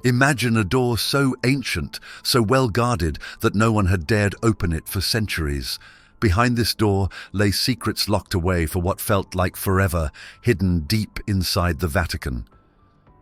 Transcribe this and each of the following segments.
Imagine a door so ancient, so well guarded that no one had dared open it for centuries. Behind this door lay secrets locked away for what felt like forever, hidden deep inside the Vatican.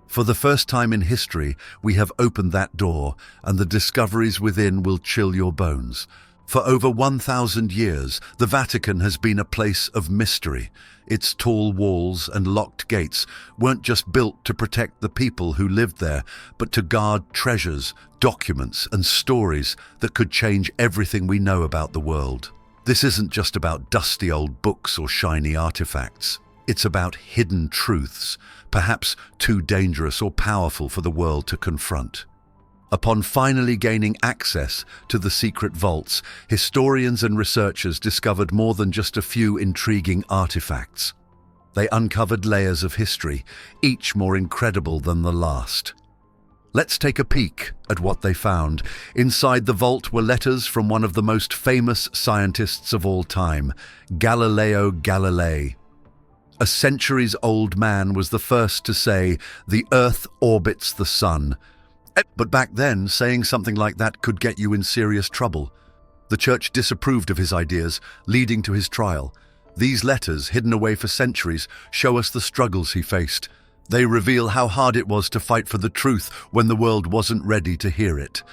For the first time in history, we have opened that door, and the discoveries within will chill your bones. For over 1,000 years, the Vatican has been a place of mystery. Its tall walls and locked gates weren't just built to protect the people who lived there, but to guard treasures, documents, and stories that could change everything we know about the world. This isn't just about dusty old books or shiny artifacts. It's about hidden truths, perhaps too dangerous or powerful for the world to confront. Upon finally gaining access to the secret vaults, historians and researchers discovered more than just a few intriguing artifacts. They uncovered layers of history, each more incredible than the last. Let's take a peek at what they found. Inside the vault were letters from one of the most famous scientists of all time, Galileo Galilei. A centuries-old man was the first to say, "The Earth orbits the Sun." But back then, saying something like that could get you in serious trouble. The church disapproved of his ideas, leading to his trial. These letters, hidden away for centuries, show us the struggles he faced. They reveal how hard it was to fight for the truth when the world wasn't ready to hear it.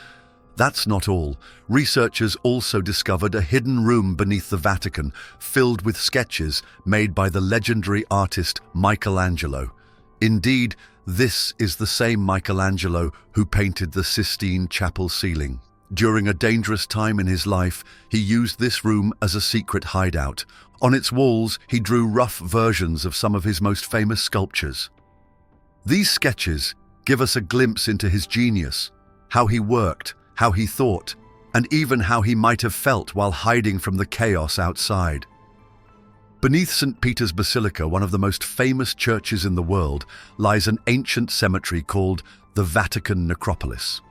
That's not all. Researchers also discovered a hidden room beneath the Vatican, filled with sketches made by the legendary artist Michelangelo. Indeed, this is the same Michelangelo who painted the Sistine Chapel ceiling. During a dangerous time in his life, he used this room as a secret hideout. On its walls, he drew rough versions of some of his most famous sculptures. These sketches give us a glimpse into his genius, how he worked, how he thought, and even how he might have felt while hiding from the chaos outside. Beneath St. Peter's Basilica, one of the most famous churches in the world, lies an ancient cemetery called the Vatican Necropolis.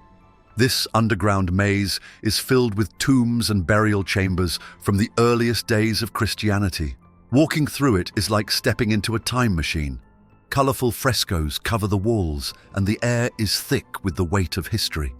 This underground maze is filled with tombs and burial chambers from the earliest days of Christianity. Walking through it is like stepping into a time machine. Colorful frescoes cover the walls, and the air is thick with the weight of history.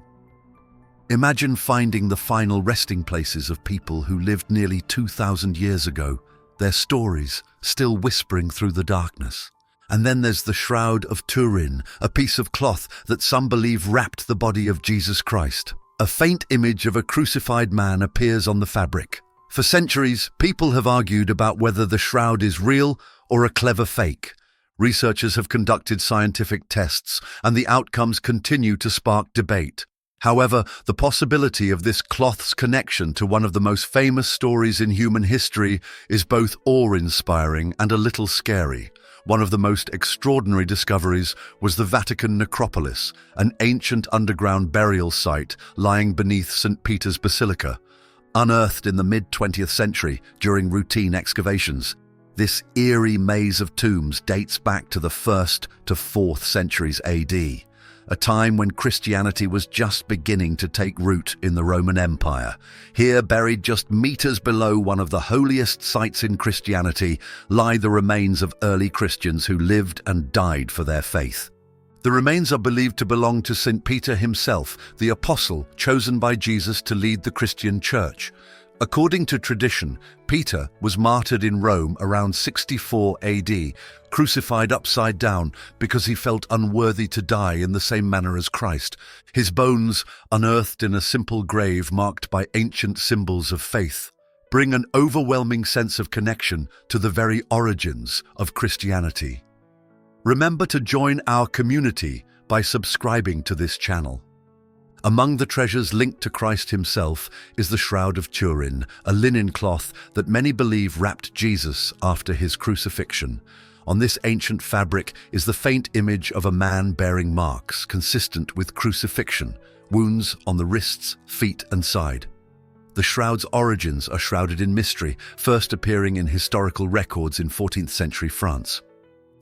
Imagine finding the final resting places of people who lived nearly 2,000 years ago, their stories still whispering through the darkness. And then there's the Shroud of Turin, a piece of cloth that some believe wrapped the body of Jesus Christ. A faint image of a crucified man appears on the fabric. For centuries, people have argued about whether the shroud is real or a clever fake. Researchers have conducted scientific tests, and the outcomes continue to spark debate. However, the possibility of this cloth's connection to one of the most famous stories in human history is both awe-inspiring and a little scary. One of the most extraordinary discoveries was the Vatican Necropolis, an ancient underground burial site lying beneath St. Peter's Basilica. Unearthed in the mid-20th century during routine excavations, this eerie maze of tombs dates back to the 1st to 4th centuries AD. A time when Christianity was just beginning to take root in the Roman Empire. Here, buried just meters below one of the holiest sites in Christianity, lie the remains of early Christians who lived and died for their faith. The remains are believed to belong to St. Peter himself, the apostle chosen by Jesus to lead the Christian church. According to tradition, Peter was martyred in Rome around 64 AD, crucified upside down because he felt unworthy to die in the same manner as Christ. His bones, unearthed in a simple grave marked by ancient symbols of faith, bring an overwhelming sense of connection to the very origins of Christianity. Remember to join our community by subscribing to this channel. Among the treasures linked to Christ himself is the Shroud of Turin, a linen cloth that many believe wrapped Jesus after his crucifixion. On this ancient fabric is the faint image of a man bearing marks consistent with crucifixion, wounds on the wrists, feet, and side. The shroud's origins are shrouded in mystery, first appearing in historical records in 14th century France.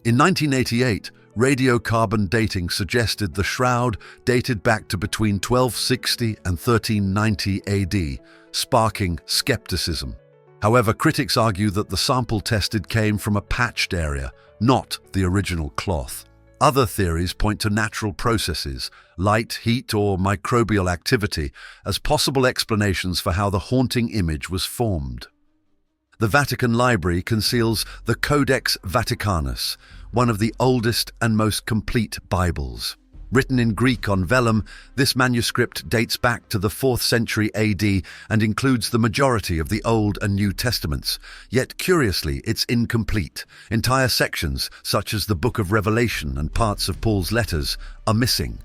In 1988, radiocarbon dating suggested the shroud dated back to between 1260 and 1390 AD, sparking skepticism. However, critics argue that the sample tested came from a patched area, not the original cloth. Other theories point to natural processes, light, heat, or microbial activity, as possible explanations for how the haunting image was formed. The Vatican Library conceals the Codex Vaticanus, one of the oldest and most complete Bibles. Written in Greek on vellum, this manuscript dates back to the 4th century AD and includes the majority of the Old and New Testaments. Yet, curiously, it's incomplete. Entire sections, such as the Book of Revelation and parts of Paul's letters, are missing.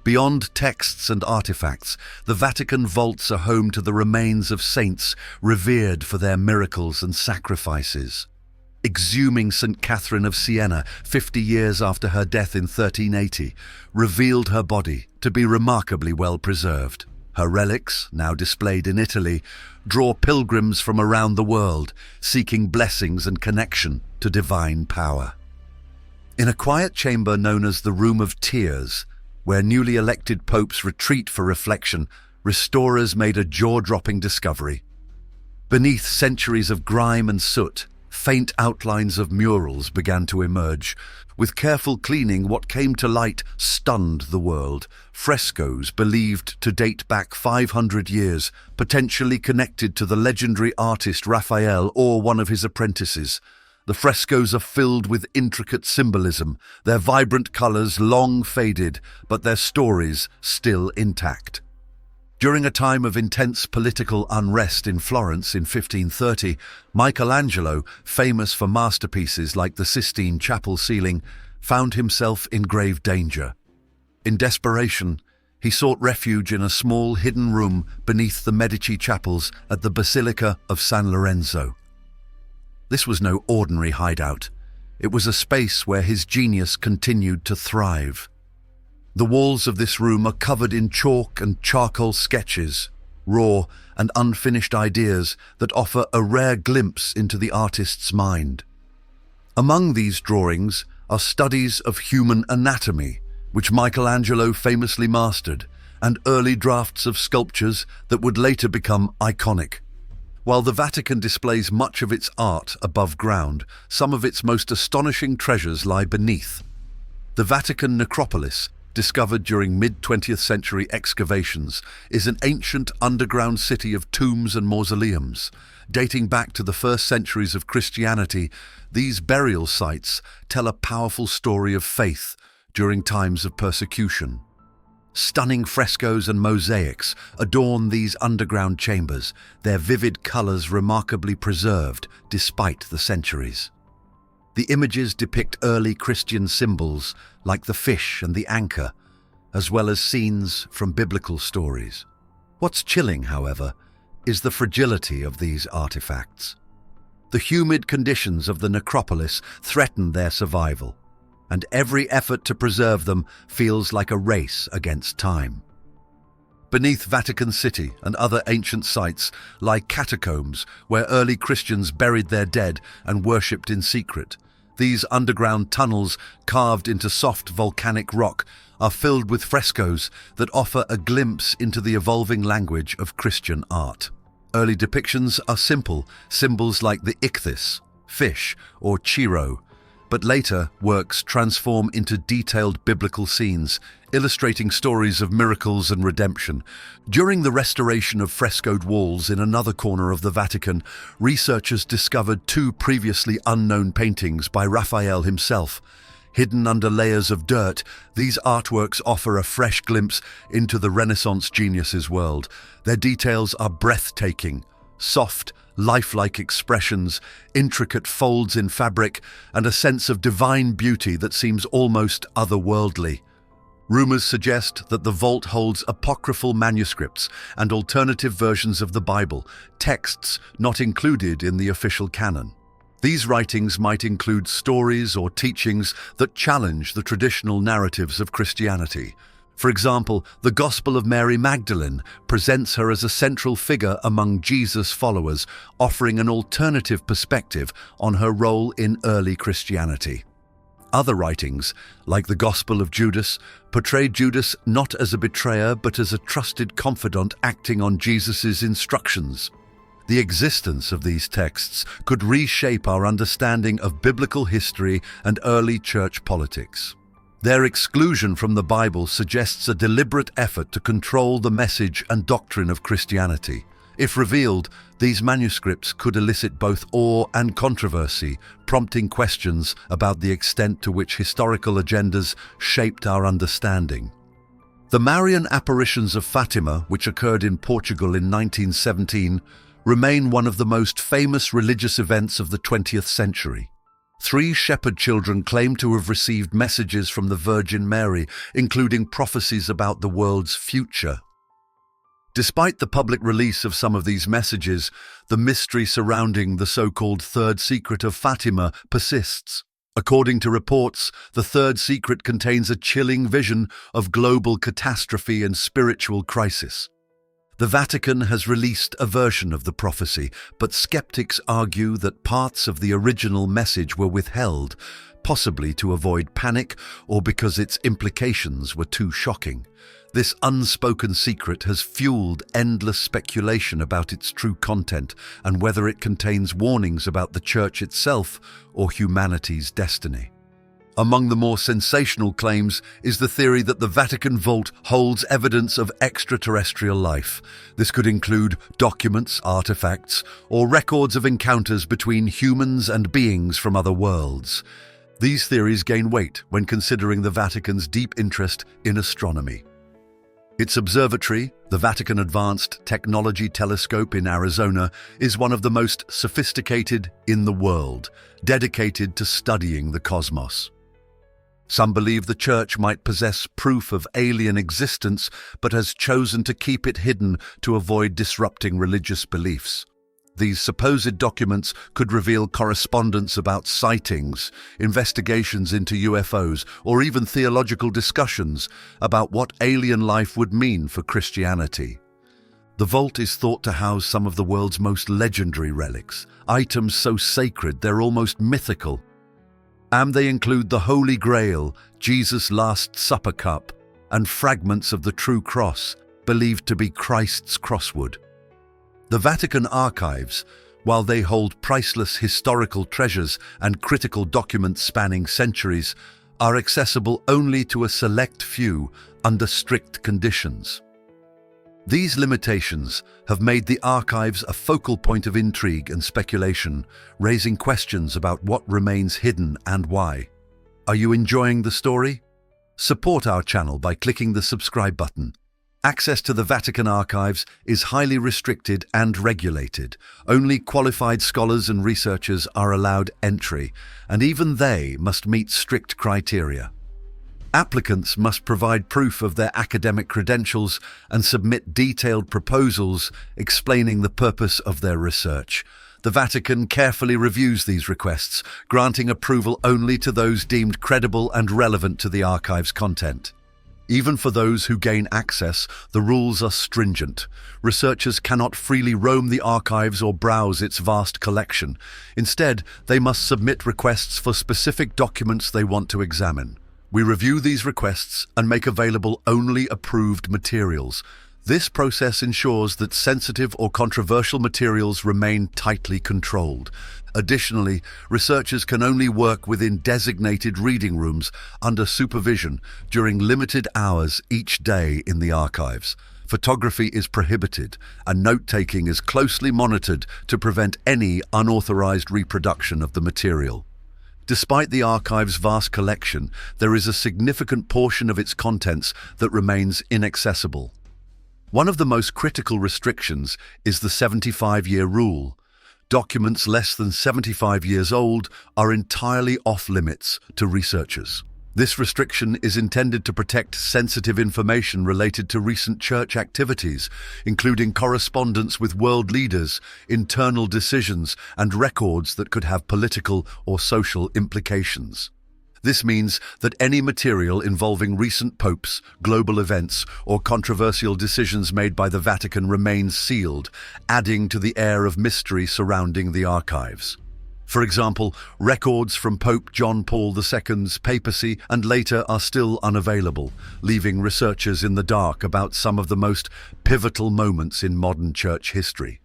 Beyond texts and artifacts, the Vatican vaults are home to the remains of saints revered for their miracles and sacrifices. Exhuming St. Catherine of Siena 50 years after her death in 1380, revealed her body to be remarkably well preserved. Her relics, now displayed in Italy, draw pilgrims from around the world, seeking blessings and connection to divine power. In a quiet chamber known as the Room of Tears, where newly elected popes retreat for reflection, restorers made a jaw-dropping discovery. Beneath centuries of grime and soot, faint outlines of murals began to emerge. With careful cleaning, what came to light stunned the world. Frescoes believed to date back 500 years, potentially connected to the legendary artist Raphael or one of his apprentices. The frescoes are filled with intricate symbolism, their vibrant colors long faded, but their stories still intact. During a time of intense political unrest in Florence in 1530, Michelangelo, famous for masterpieces like the Sistine Chapel ceiling, found himself in grave danger. In desperation, he sought refuge in a small hidden room beneath the Medici chapels at the Basilica of San Lorenzo. This was no ordinary hideout. It was a space where his genius continued to thrive. The walls of this room are covered in chalk and charcoal sketches, raw and unfinished ideas that offer a rare glimpse into the artist's mind. Among these drawings are studies of human anatomy, which Michelangelo famously mastered, and early drafts of sculptures that would later become iconic. While the Vatican displays much of its art above ground, some of its most astonishing treasures lie beneath. The Vatican necropolis, discovered during mid-20th century excavations, is an ancient underground city of tombs and mausoleums. Dating back to the first centuries of Christianity, these burial sites tell a powerful story of faith during times of persecution. Stunning frescoes and mosaics adorn these underground chambers, their vivid colors remarkably preserved despite the centuries. The images depict early Christian symbols like the fish and the anchor, as well as scenes from biblical stories. What's chilling, however, is the fragility of these artifacts. The humid conditions of the necropolis threaten their survival, and every effort to preserve them feels like a race against time. Beneath Vatican City and other ancient sites lie catacombs where early Christians buried their dead and worshipped in secret. These underground tunnels, carved into soft volcanic rock, are filled with frescoes that offer a glimpse into the evolving language of Christian art. Early depictions are simple, symbols like the ichthys, fish, or chiro, but later works transform into detailed biblical scenes, illustrating stories of miracles and redemption. During the restoration of frescoed walls in another corner of the Vatican, researchers discovered two previously unknown paintings by Raphael himself. Hidden under layers of dirt, these artworks offer a fresh glimpse into the Renaissance genius's world. Their details are breathtaking, soft, lifelike expressions, intricate folds in fabric, and a sense of divine beauty that seems almost otherworldly. Rumors suggest that the vault holds apocryphal manuscripts and alternative versions of the Bible, texts not included in the official canon. These writings might include stories or teachings that challenge the traditional narratives of Christianity. For example, the Gospel of Mary Magdalene presents her as a central figure among Jesus' followers, offering an alternative perspective on her role in early Christianity. Other writings, like the Gospel of Judas, portray Judas not as a betrayer but as a trusted confidant acting on Jesus' instructions. The existence of these texts could reshape our understanding of biblical history and early church politics. Their exclusion from the Bible suggests a deliberate effort to control the message and doctrine of Christianity. If revealed, these manuscripts could elicit both awe and controversy, prompting questions about the extent to which historical agendas shaped our understanding. The Marian apparitions of Fatima, which occurred in Portugal in 1917, remain one of the most famous religious events of the 20th century. 3 shepherd children claim to have received messages from the Virgin Mary, including prophecies about the world's future. Despite the public release of some of these messages, the mystery surrounding the so-called Third Secret of Fatima persists. According to reports, the Third Secret contains a chilling vision of global catastrophe and spiritual crisis. The Vatican has released a version of the prophecy, but skeptics argue that parts of the original message were withheld, possibly to avoid panic or because its implications were too shocking. This unspoken secret has fueled endless speculation about its true content and whether it contains warnings about the Church itself or humanity's destiny. Among the more sensational claims is the theory that the Vatican Vault holds evidence of extraterrestrial life. This could include documents, artifacts, or records of encounters between humans and beings from other worlds. These theories gain weight when considering the Vatican's deep interest in astronomy. Its observatory, the Vatican Advanced Technology Telescope in Arizona, is one of the most sophisticated in the world, dedicated to studying the cosmos. Some believe the Church might possess proof of alien existence, but has chosen to keep it hidden to avoid disrupting religious beliefs. These supposed documents could reveal correspondence about sightings, investigations into UFOs, or even theological discussions about what alien life would mean for Christianity. The vault is thought to house some of the world's most legendary relics, items so sacred they're almost mythical. And they include the Holy Grail, Jesus' Last Supper cup, and fragments of the true cross, believed to be Christ's crosswood. The Vatican archives, while they hold priceless historical treasures and critical documents spanning centuries, are accessible only to a select few under strict conditions. These limitations have made the archives a focal point of intrigue and speculation, raising questions about what remains hidden and why. Are you enjoying the story? Support our channel by clicking the subscribe button. Access to the Vatican archives is highly restricted and regulated. Only qualified scholars and researchers are allowed entry, and even they must meet strict criteria. Applicants must provide proof of their academic credentials and submit detailed proposals explaining the purpose of their research. The Vatican carefully reviews these requests, granting approval only to those deemed credible and relevant to the archive's content. Even for those who gain access, the rules are stringent. Researchers cannot freely roam the archives or browse its vast collection. Instead, they must submit requests for specific documents they want to examine. We review these requests and make available only approved materials. This process ensures that sensitive or controversial materials remain tightly controlled. Additionally, researchers can only work within designated reading rooms under supervision during limited hours each day in the archives. Photography is prohibited, and note-taking is closely monitored to prevent any unauthorized reproduction of the material. Despite the archive's vast collection, there is a significant portion of its contents that remains inaccessible. One of the most critical restrictions is the 75-year rule. Documents less than 75 years old are entirely off-limits to researchers. This restriction is intended to protect sensitive information related to recent church activities, including correspondence with world leaders, internal decisions, and records that could have political or social implications. This means that any material involving recent popes, global events, or controversial decisions made by the Vatican remains sealed, adding to the air of mystery surrounding the archives. For example, records from Pope John Paul II's papacy and later are still unavailable, leaving researchers in the dark about some of the most pivotal moments in modern church history.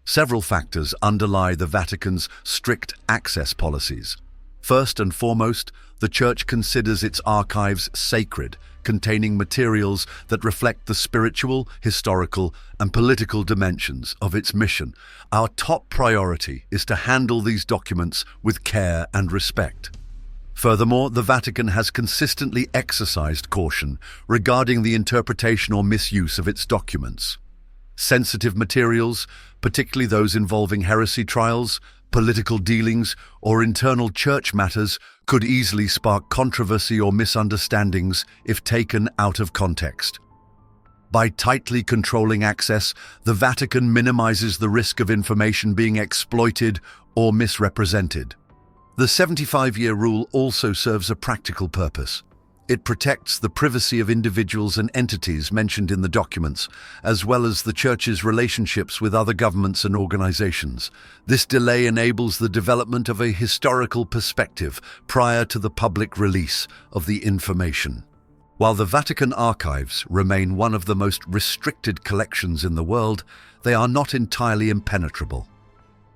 Several factors underlie the Vatican's strict access policies. First and foremost, The Church considers its archives sacred, containing materials that reflect the spiritual, historical, and political dimensions of its mission. Our top priority is to handle these documents with care and respect. Furthermore, the Vatican has consistently exercised caution regarding the interpretation or misuse of its documents. Sensitive materials, particularly those involving heresy trials, political dealings, or internal church matters, could easily spark controversy or misunderstandings if taken out of context. By tightly controlling access, the Vatican minimizes the risk of information being exploited or misrepresented. The 75-year rule also serves a practical purpose. It protects the privacy of individuals and entities mentioned in the documents, as well as the Church's relationships with other governments and organizations. This delay enables the development of a historical perspective prior to the public release of the information. While the Vatican archives remain one of the most restricted collections in the world, they are not entirely impenetrable.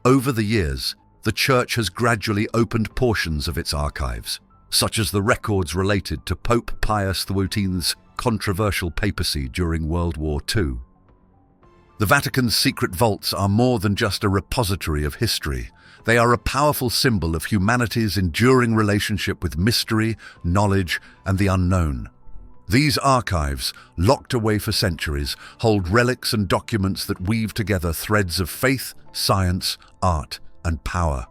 Over the years, the Church has gradually opened portions of its archives, such as the records related to Pope Pius XII's controversial papacy during World War II. The Vatican's secret vaults are more than just a repository of history. They are a powerful symbol of humanity's enduring relationship with mystery, knowledge, and the unknown. These archives, locked away for centuries, hold relics and documents that weave together threads of faith, science, art, and power.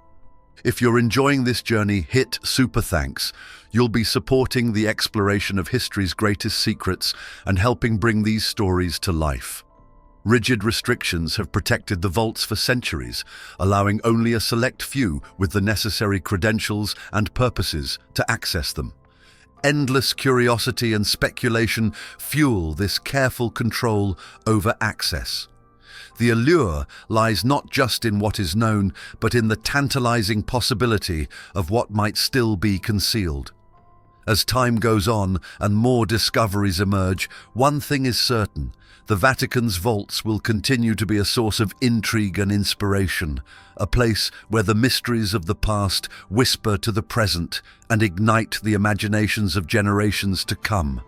If you're enjoying this journey, hit super thanks. You'll be supporting the exploration of history's greatest secrets and helping bring these stories to life. Rigid restrictions have protected the vaults for centuries, allowing only a select few with the necessary credentials and purposes to access them. Endless curiosity and speculation fuel this careful control over access. The allure lies not just in what is known, but in the tantalizing possibility of what might still be concealed. As time goes on and more discoveries emerge, one thing is certain: the Vatican's vaults will continue to be a source of intrigue and inspiration, a place where the mysteries of the past whisper to the present and ignite the imaginations of generations to come.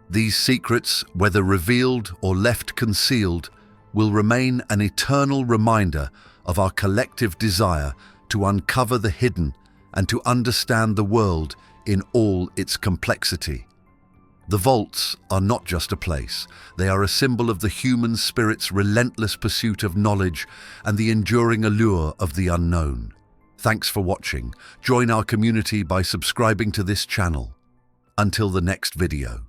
These secrets, whether revealed or left concealed, will remain an eternal reminder of our collective desire to uncover the hidden and to understand the world in all its complexity. The vaults are not just a place. They are a symbol of the human spirit's relentless pursuit of knowledge and the enduring allure of the unknown. Thanks for watching. Join our community by subscribing to this channel. Until the next video.